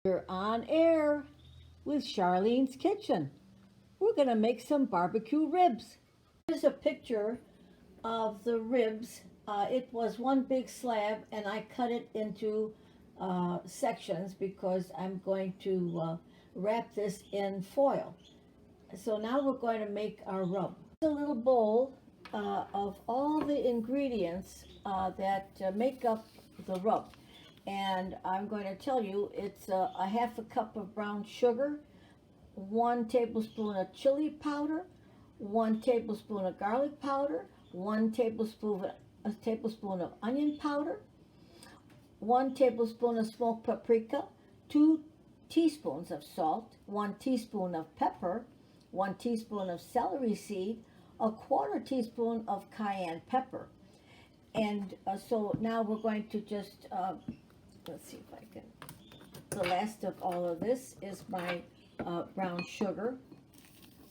You're on air with Charlene's Kitchen. We're going to make some barbecue ribs. Here's a picture of the ribs. It was one big slab, and I cut it into sections because I'm going to wrap this in foil. So now we're going to make our rub. A little bowl of all the ingredients that make up the rub. And I'm going to tell you it's a half a cup of brown sugar, 1 tablespoon of chili powder, 1 tablespoon of garlic powder, 1 tablespoon of onion powder, 1 tablespoon of smoked paprika, 2 teaspoons of salt, 1 teaspoon of pepper, 1 teaspoon of celery seed, a 1/4 teaspoon of cayenne pepper. And so now we're going to just let's see if I can. The last of all of this is my brown sugar.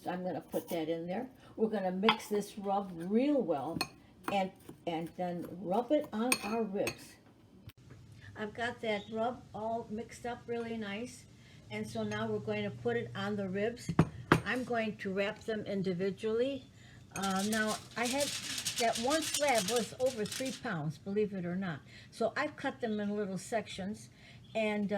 So I'm going to put that in there. We're going to mix this rub real well and then rub it on our ribs. I've got that rub all mixed up really nice. And so now we're going to put it on the ribs. I'm going to wrap them individually. Now I had that one slab was over 3 pounds, believe it or not. So I've cut them in little sections, and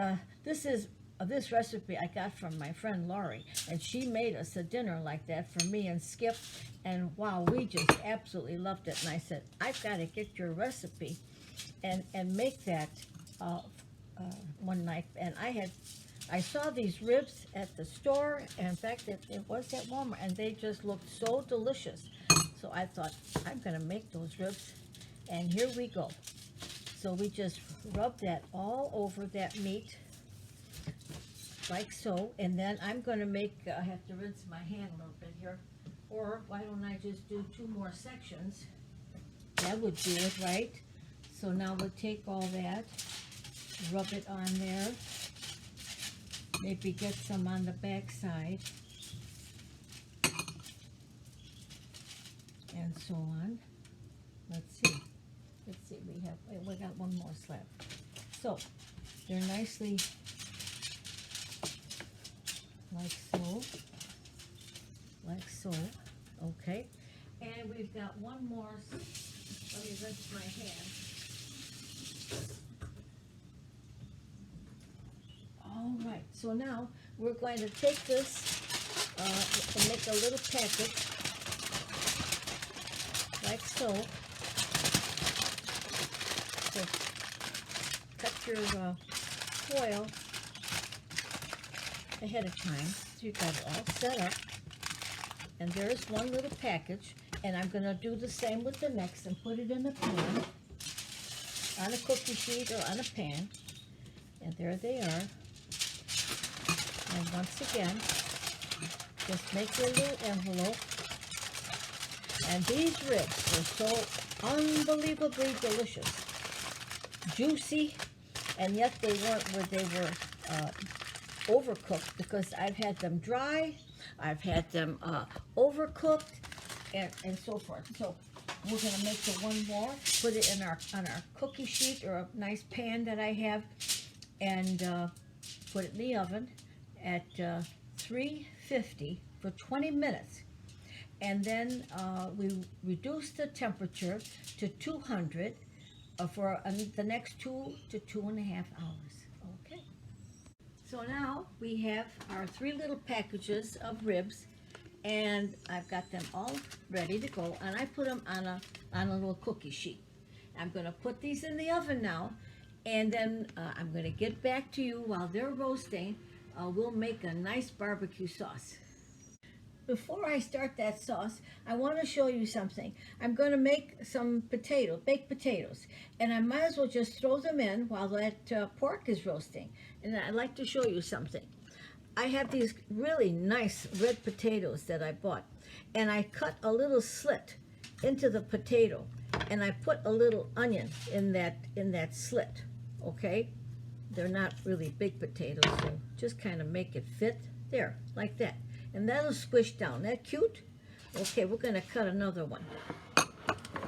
this recipe I got from my friend Laurie, and she made us a dinner like that for me and Skip, and wow, we just absolutely loved it. And I said, I've got to get your recipe and make that one night. And I saw these ribs at the store, and in fact it was at Walmart, and they just looked so delicious. So I thought, I'm going to make those ribs, and here we go. So we just rub that all over that meat, like so, and then I'm going to make, I have to rinse my hand a little bit here, or why don't I just do 2 more sections? That would do it, right? So now we'll take all that, rub it on there, maybe get some on the back side, and so on. Let's see, we got one more slab. So they're nicely like so, okay. And we've got one more. Let me rinse my hand. All right, so now we're going to take this and make a little packet, like so. So cut your foil ahead of time, so you've got it all set up. And there's one little package, and I'm going to do the same with the next and put it in a pan, on a cookie sheet or on a pan. And there they are. And once again, just make your little envelope. And these ribs are so unbelievably delicious, juicy, and yet they were overcooked, because I've had them dry, I've had them overcooked, and so forth. So we're going to make the one more, put it in on our cookie sheet or a nice pan that I have, and put it in the oven at 350 for 20 minutes. And then we reduce the temperature to 200 for the next 2 to 2.5 hours. Okay. So now we have our 3 little packages of ribs, and I've got them all ready to go, and I put them on a little cookie sheet. I'm going to put these in the oven now, and then I'm going to get back to you while they're roasting. We'll make a nice barbecue sauce. Before I start that sauce, I want to show you something. I'm going to make some baked potatoes, and I might as well just throw them in while that pork is roasting. And I'd like to show you something. I have these really nice red potatoes that I bought, and I cut a little slit into the potato, and I put a little onion in that slit, okay? They're not really big potatoes, so just kind of make it fit there, like that. And that'll squish down. That cute? Okay, we're going to cut another one.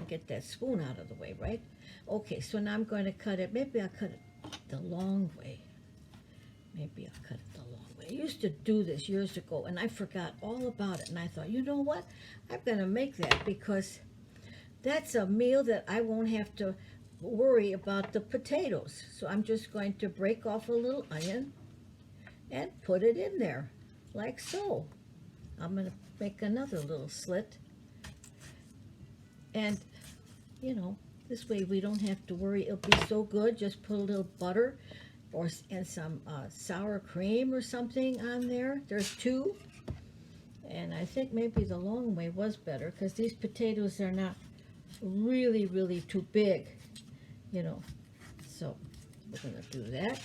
Get that spoon out of the way, right? Okay, so now I'm going to cut it. Maybe I'll cut it the long way. Maybe I'll cut it the long way. I used to do this years ago, and I forgot all about it. And I thought, you know what? I'm going to make that because that's a meal that I won't have to worry about the potatoes. So I'm just going to break off a little onion and put it in there, like so. I'm going to make another little slit. And, you know, this way we don't have to worry. It'll be so good. Just put a little butter and some sour cream or something on there. There's 2. And I think maybe the long way was better because these potatoes are not really, really too big, you know. So we're going to do that.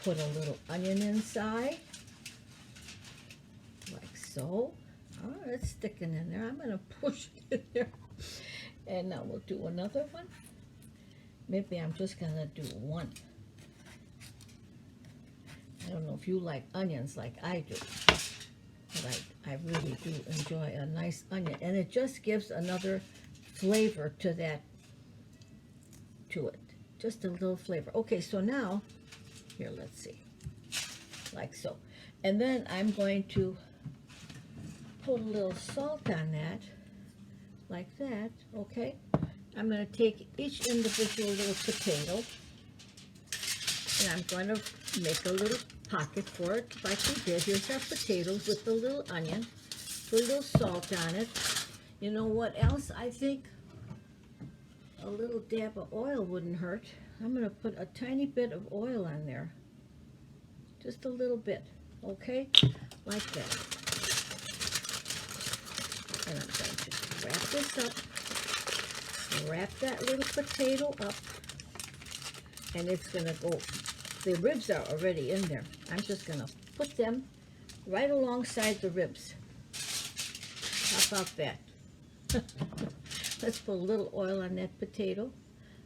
Put a little onion inside, like so. Oh, it's sticking in there. I'm going to push it in there. And now we'll do another one. Maybe I'm just going to do 1. I don't know if you like onions like I do, but I really do enjoy a nice onion. And it just gives another flavor to that, to it. Just a little flavor. Okay, so now, here, let's see. Like so. And then I'm going to put a little salt on that, like that, okay? I'm going to take each individual little potato, and I'm going to make a little pocket for it, like we did. Here's our potatoes with the little onion. Put a little salt on it. You know what else? I think a little dab of oil wouldn't hurt. I'm going to put a tiny bit of oil on there. Just a little bit, okay? Like that. And I'm going to wrap this up. Wrap that little potato up. And it's going to go, the ribs are already in there. I'm just going to put them right alongside the ribs. How about that? Let's put a little oil on that potato.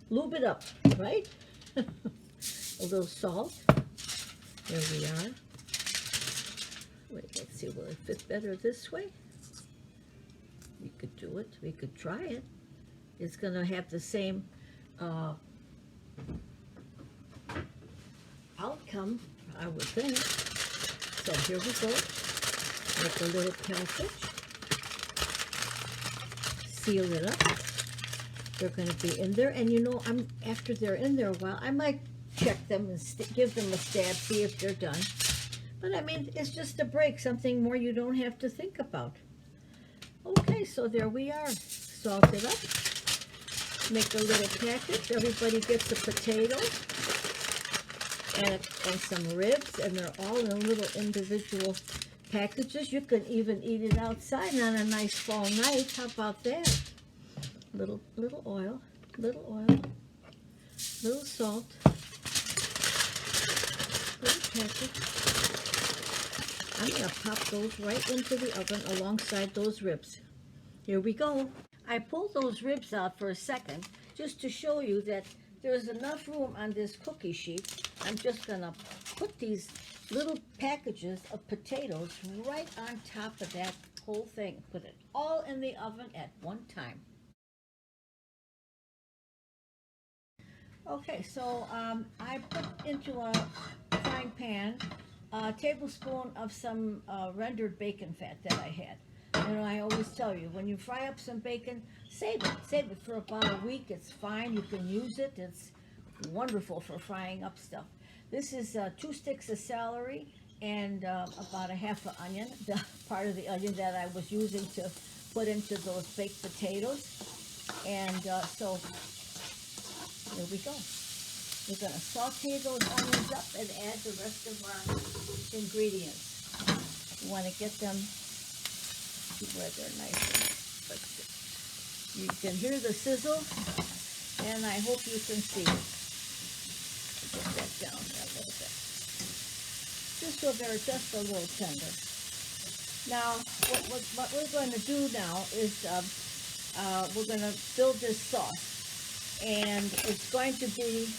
Lube it up, right? A little salt. There we are. Wait, let's see, will it fit better this way? We could do it. We could try it. It's going to have the same outcome, I would think. So here we go. Make a little shellfish. Seal it up. They're going to be in there, and you know, after they're in there a while, I might check them and give them a stab, see if they're done. But I mean, it's just a break, something more you don't have to think about. Okay, so there we are. Salt it up. Make a little package. Everybody gets a potato and some ribs, and they're all in little individual packages. You can even eat it outside on a nice fall night. How about that? Little oil, little salt, little package. I'm going to pop those right into the oven alongside those ribs. Here we go. I pulled those ribs out for a second just to show you that there's enough room on this cookie sheet. I'm just going to put these little packages of potatoes right on top of that whole thing. Put it all in the oven at one time. Okay, so I put into a frying pan a tablespoon of some rendered bacon fat that I had. You know, I always tell you, when you fry up some bacon, save it. Save it for about a week. It's fine. You can use it. It's wonderful for frying up stuff. This is 2 sticks of celery and about a half an onion, the part of the onion that I was using to put into those baked potatoes. And so here we go. We're going to saute those onions up and add the rest of our ingredients. You want to get them to where they're nice and you can hear the sizzle, and I hope you can see it. Get that down there a little bit. Just so they're just a little tender. Now, what we're going to do now is we're going to build this sauce. And it's going to be,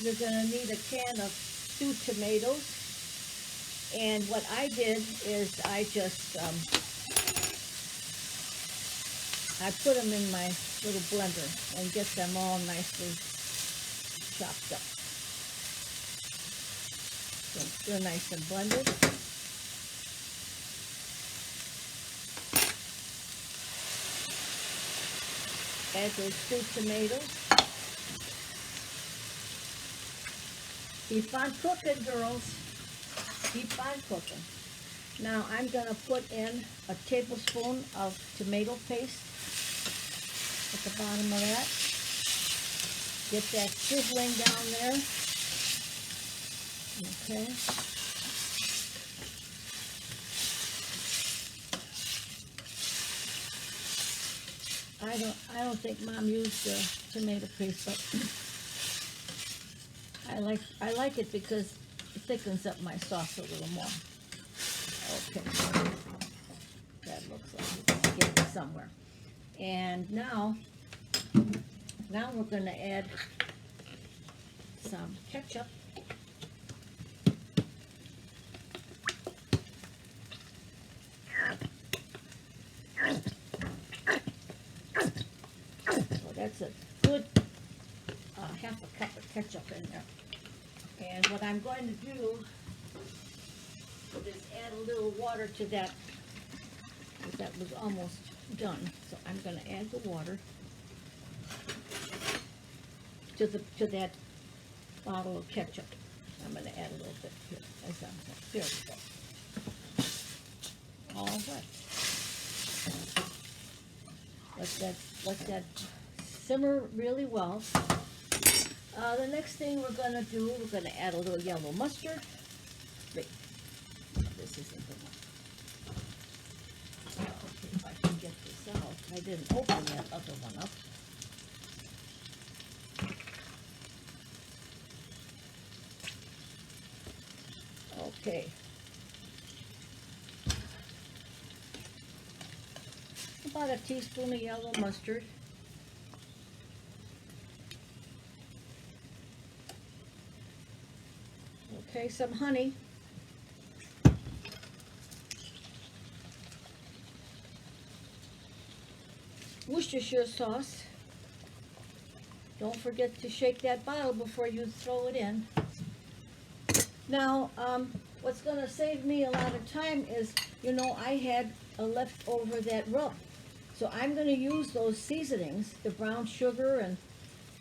you're going to need a can of stewed tomatoes. And what I did is I just, I put them in my little blender and get them all nicely chopped up. So they're nice and blended. Add those stewed tomatoes. Keep on cooking, girls. Keep on cooking. Now I'm going to put in a tablespoon of tomato paste at the bottom of that. Get that sizzling down there. Okay. I don't think Mom used tomato paste, but I like it because it thickens up my sauce a little more. Okay. That looks like it's getting somewhere. And now we're going to add some ketchup. So that's a good half a cup of ketchup in there. And what I'm going to do is add a little water to that, because that was almost done. So I'm going to add the water to that bottle of ketchup. I'm going to add a little bit here. There we go. All right. Let that simmer really well. The next thing we're going to do, we're going to add a little yellow mustard. Wait, this isn't the one. Okay, if I can get this out. I didn't open that other one up. Okay. About a teaspoon of yellow mustard. Okay, some honey. Worcestershire sauce. Don't forget to shake that bottle before you throw it in. Now, what's going to save me a lot of time is, I had a leftover that rub. So I'm going to use those seasonings, the brown sugar and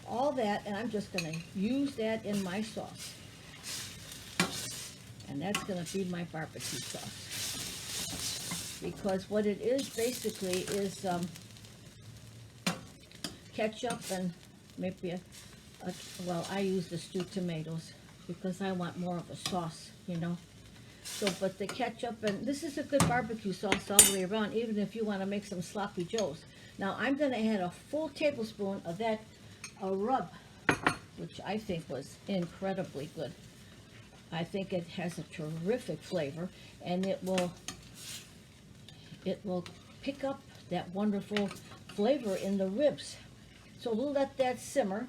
all that, and I'm just going to use that in my sauce. And that's going to be my barbecue sauce. Because what it is basically is ketchup and maybe well, I use the stewed tomatoes because I want more of a sauce, So, but the ketchup, and this is a good barbecue sauce all the way around, even if you want to make some sloppy joes. Now, I'm going to add a full tablespoon of that rub, which I think was incredibly good. I think it has a terrific flavor, and it will pick up that wonderful flavor in the ribs. So we'll let that simmer,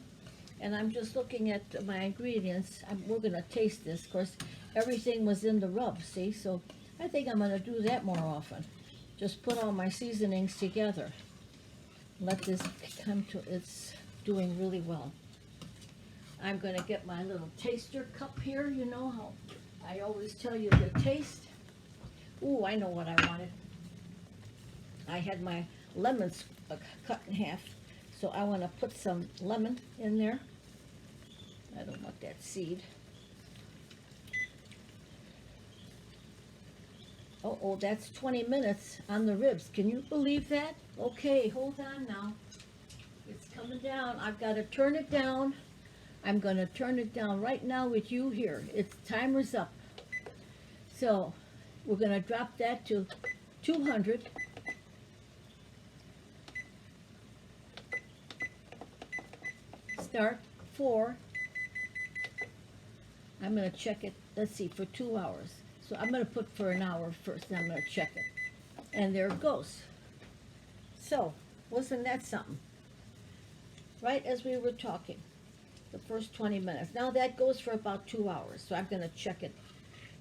and I'm just looking at my ingredients. We're going to taste this. Of course, everything was in the rub, see? So I think I'm going to do that more often. Just put all my seasonings together. Let this come to, it's doing really well. I'm going to get my little taster cup here. You know how I always tell you to taste. Ooh, I know what I wanted. I had my lemons cut in half, so I want to put some lemon in there. I don't want that seed. Oh, that's 20 minutes on the ribs. Can you believe that? Okay, hold on now. It's coming down. I've got to turn it down. I'm going to turn it down right now with you here. Its timer's up. So we're going to drop that to 200. Start 4. I'm going to check it, let's see, for 2 hours. So I'm going to put for an hour first, and I'm going to check it. And there it goes. So, wasn't that something? Right as we were talking, the first 20 minutes. Now that goes for about 2 hours, so I'm going to check it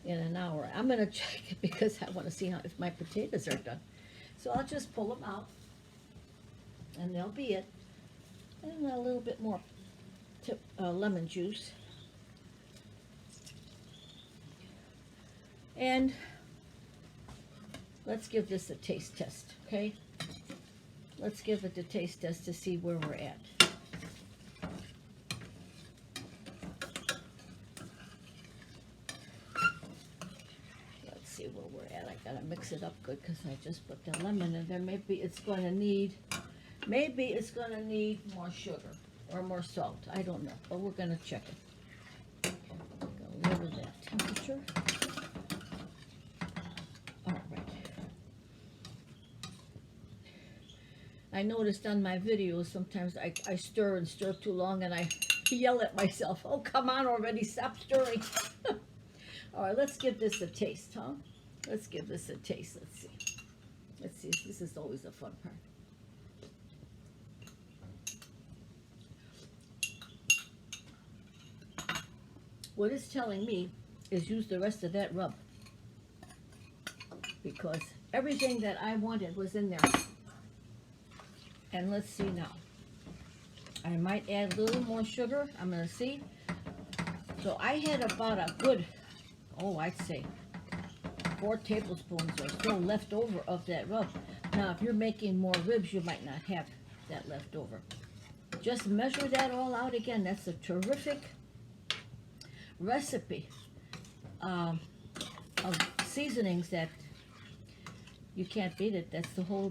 in an hour. I'm going to check it because I want to see if my potatoes are done. So I'll just pull them out, and there'll be it. And a little bit more lemon juice. And let's give this a taste test, okay? Let's give it a taste test to see where we're at. Let's see where we're at. I gotta mix it up good because I just put the lemon in there. Maybe it's gonna need more sugar or more salt. I don't know, but we're gonna check it. Gonna lower that temperature. All right. I noticed on my videos sometimes I stir and stir too long and I yell at myself, oh, come on already, stop stirring. All right, let's give this a taste, huh? Let's give this a taste. Let's see. Let's see. This is always a fun part. What it's telling me is use the rest of that rub, because everything that I wanted was in there. And let's see now. I might add a little more sugar. I'm going to see. So I had about a good, I'd say 4 tablespoons or so left over of that rub. Now, if you're making more ribs, you might not have that left over. Just measure that all out again. That's a terrific recipe of seasonings that you can't beat it. That's the whole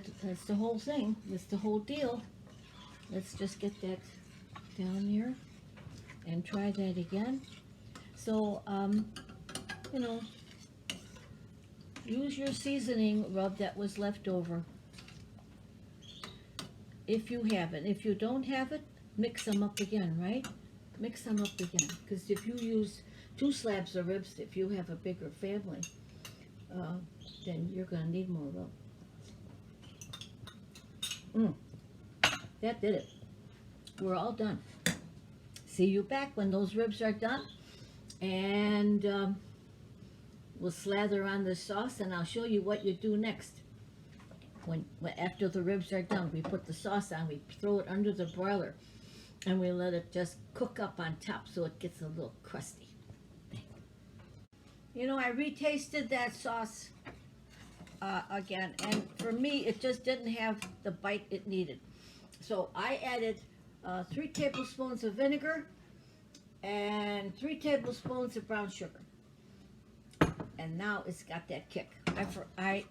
thing. That's the whole deal. Let's just get that down here and try that again. So, you know, use your seasoning rub that was left over if you have it. If you don't have it, mix them up again, right? Mix them up again, because if you use 2 slabs of ribs, if you have a bigger family, then you're going to need more rub. That did it. We're all done. See you back when those ribs are done, and we'll slather on the sauce, and I'll show you what you do next. When after the ribs are done, we put the sauce on, we throw it under the broiler, and we let it just cook up on top so it gets a little crusty. You know, I retasted that sauce again, and for me, it just didn't have the bite it needed. So I added 3 tablespoons of vinegar and 3 tablespoons of brown sugar. And now it's got that kick. I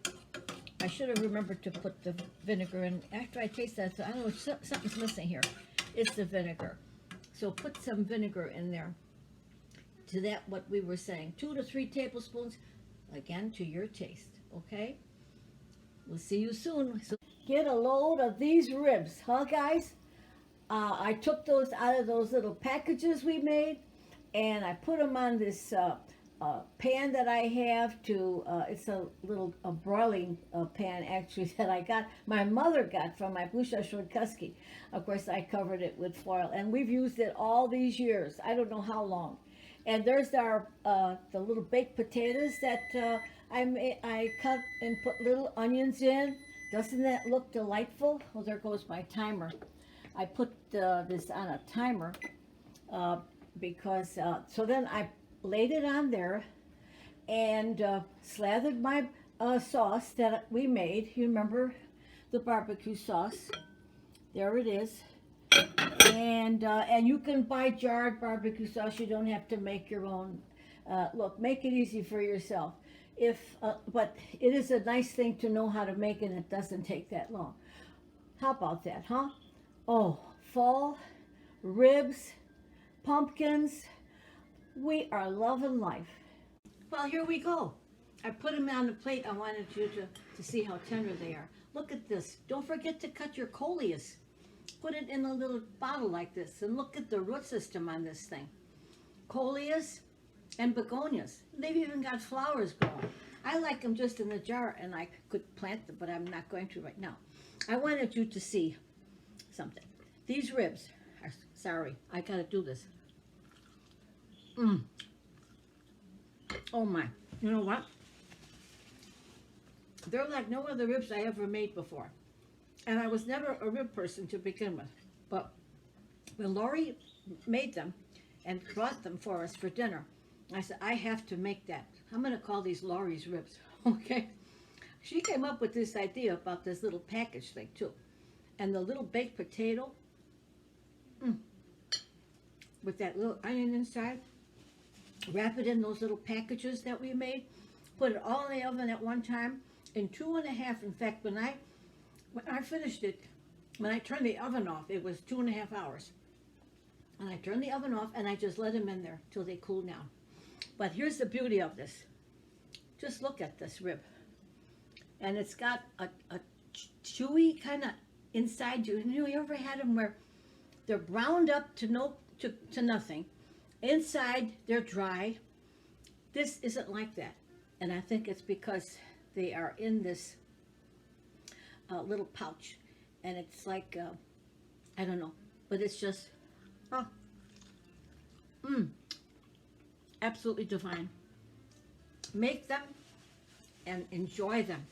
should have remembered to put the vinegar in. After I taste that, I don't know, something's missing here. It's the vinegar. So put some vinegar in there. To that, what we were saying, 2 to 3 tablespoons, again, to your taste, okay? We'll see you soon. So get a load of these ribs, huh, guys? I took those out of those little packages we made, and I put them on this pan that I have to, it's a little broiling pan, actually, that I got, my mother got from my Busha Shortkusky. Of course, I covered it with foil, and we've used it all these years. I don't know how long. And there's our the little baked potatoes that I cut and put little onions in. Doesn't that look delightful? Well, there goes my timer. I put this on a timer because so then I laid it on there and slathered my sauce that we made. You remember the barbecue sauce? There it is. And you can buy jarred barbecue sauce. You don't have to make your own. Look, make it easy for yourself. But it is a nice thing to know how to make, and it doesn't take that long. How about that, huh? Oh, fall, ribs, pumpkins. We are loving life. Well, here we go. I put them on the plate. I wanted you to see how tender they are. Look at this. Don't forget to cut your coleus. Put it in a little bottle like this, and look at the root system on this thing. Coleus and begonias. They've even got flowers growing. I like them just in the jar, and I could plant them, but I'm not going to right now. I wanted you to see something. These ribs are, sorry, I gotta do this. Oh my, you know what? They're like no other ribs I ever made before. And I was never a rib person to begin with. But when Lori made them and brought them for us for dinner, I said, I have to make that. I'm going to call these Laurie's ribs. Okay. She came up with this idea about this little package thing too. And the little baked potato with that little onion inside. Wrap it in those little packages that we made. Put it all in the oven at one time in 2.5. In fact, when I finished it, when I turned the oven off, it was 2.5 hours. And I turned the oven off and I just let them in there till they cool down. But here's the beauty of this. Just look at this rib. And it's got a chewy kind of inside you. You ever had them where they're browned up to nothing. Inside, they're dry. This isn't like that. And I think it's because they are in this little pouch. And it's like, I don't know. But it's just, absolutely divine. Make them and enjoy them.